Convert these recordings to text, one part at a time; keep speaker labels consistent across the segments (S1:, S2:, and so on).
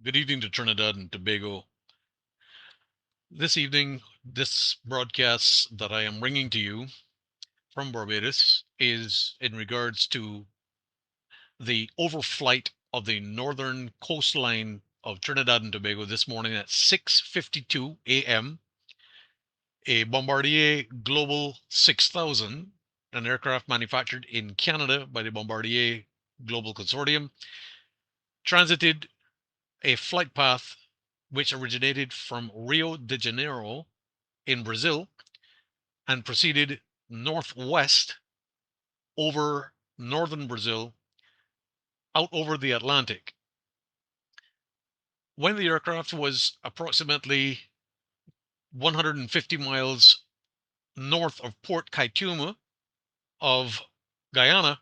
S1: Good evening to Trinidad and Tobago. This evening, this broadcast that I am bringing to you from Barbados is in regards to the overflight of the northern coastline of Trinidad and Tobago this morning at 6:52 a.m. A Bombardier Global 6000, an aircraft manufactured in Canada by the Bombardier Global Consortium, transited a flight path which originated from Rio de Janeiro in Brazil and proceeded northwest over northern Brazil out over the Atlantic. When the aircraft was approximately 150 miles north of Port Kaituma of Guyana,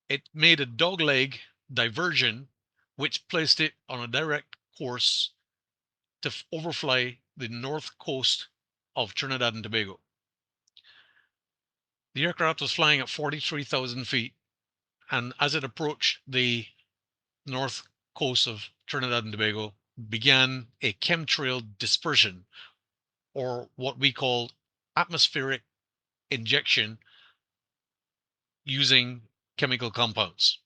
S1: it made a dogleg diversion which placed it on a direct course to overfly the north coast of Trinidad and Tobago. The aircraft was flying at 43,000 feet, and as it approached the north coast of Trinidad and Tobago, began a chemtrail dispersion, or what we call atmospheric injection using chemical compounds.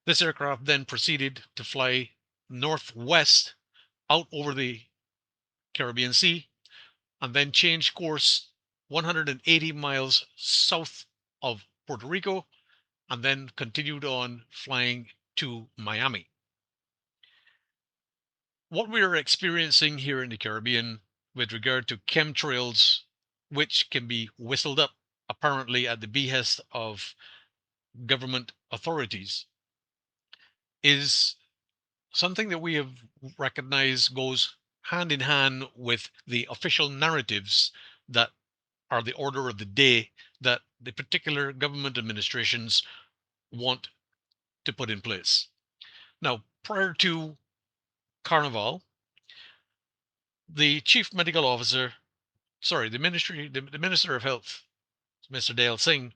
S1: This aircraft then proceeded to fly northwest out over the Caribbean Sea and then changed course 180 miles south of Puerto Rico and then continued on flying to Miami. What we are experiencing here in the Caribbean with regard to chemtrails, which can be whistled up apparently at the behest of government authorities, is something that we have recognized goes hand in hand with the official narratives that are the order of the day that the particular government administrations want to put in place. Now, prior to Carnival, the chief medical officer, the Minister of Health, Mr. Dale Singh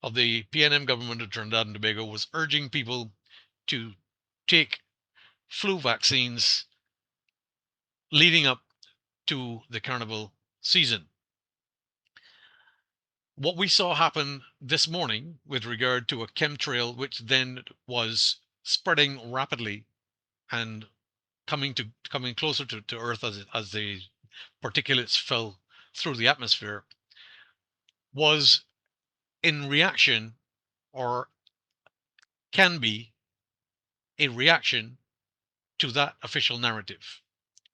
S1: of the PNM government of Trinidad and Tobago, was urging people to take flu vaccines leading up to the carnival season. What we saw happen this morning with regard to a chemtrail, which then was spreading rapidly and coming closer to Earth as the particulates fell through the atmosphere, was in reaction, or can be a reaction to that official narrative.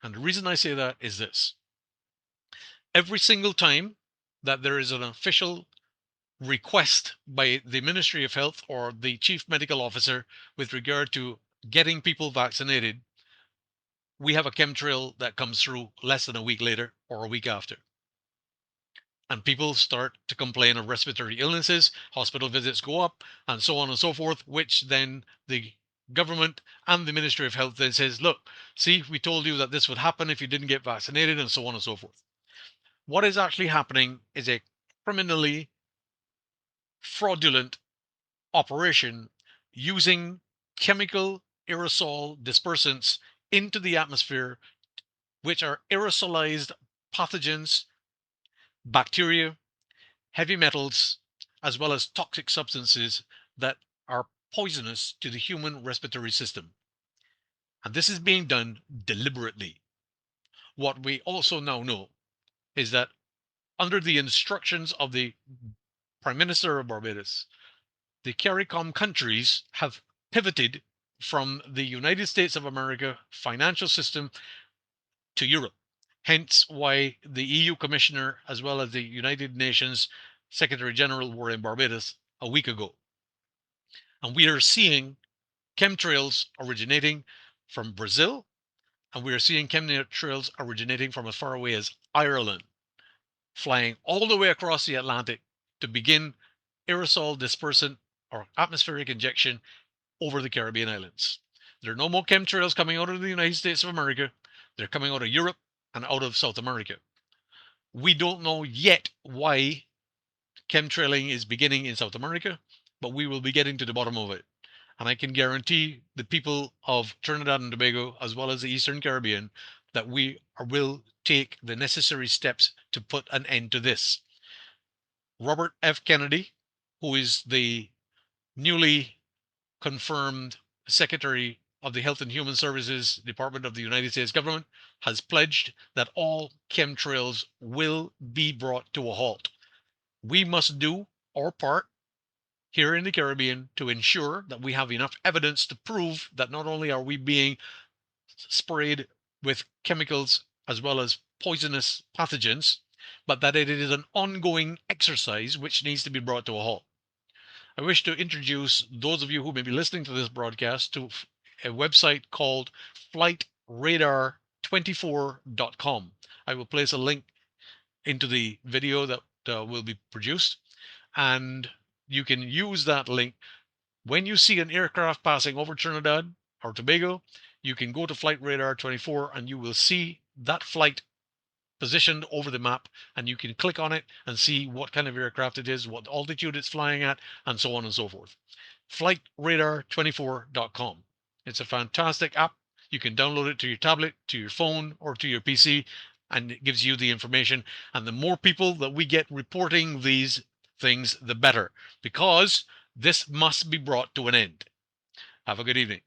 S1: And the reason I say that is this: every single time that there is an official request by the Ministry of Health or the Chief Medical Officer with regard to getting people vaccinated, we have a chemtrail that comes through less than a week later or a week after. And people start to complain of respiratory illnesses, hospital visits go up, and so on and so forth, which then the government and the Ministry of Health then says, look, see, we told you that this would happen if you didn't get vaccinated, and so on and so forth. What is actually happening is a criminally fraudulent operation using chemical aerosol dispersants into the atmosphere, which are aerosolized pathogens, bacteria, heavy metals, as well as toxic substances that are poisonous to the human respiratory system. And this is being done deliberately. What we also now know is that under the instructions of the Prime Minister of Barbados, the CARICOM countries have pivoted from the United States of America financial system to Europe. Hence why the EU Commissioner, as well as the United Nations Secretary General, were in Barbados a week ago. And we are seeing chemtrails originating from Brazil, and we are seeing chemtrails originating from as far away as Ireland, flying all the way across the Atlantic to begin aerosol dispersant or atmospheric injection over the Caribbean islands. There are no more chemtrails coming out of the United States of America. They're coming out of Europe and out of South America. We don't know yet why chemtrailing is beginning in South America, but we will be getting to the bottom of it. And I can guarantee the people of Trinidad and Tobago, as well as the Eastern Caribbean, that we will take the necessary steps to put an end to this. Robert F. Kennedy, who is the newly confirmed Secretary of the Health and Human Services Department of the United States government, has pledged that all chemtrails will be brought to a halt. We must do our part here in the Caribbean to ensure that we have enough evidence to prove that not only are we being sprayed with chemicals as well as poisonous pathogens, but that it is an ongoing exercise which needs to be brought to a halt. I wish to introduce those of you who may be listening to this broadcast to a website called flightradar24.com. I will place a link into the video that will be produced, and you can use that link. When you see an aircraft passing over Trinidad or Tobago, you can go to Flight Radar 24 and you will see that flight positioned over the map, and you can click on it and see what kind of aircraft it is, what altitude it's flying at, and so on and so forth. Flightradar24.com. It's a fantastic app. You can download it to your tablet, to your phone, or to your PC, and it gives you the information. And the more people that we get reporting these things, the better, because this must be brought to an end. Have a good evening.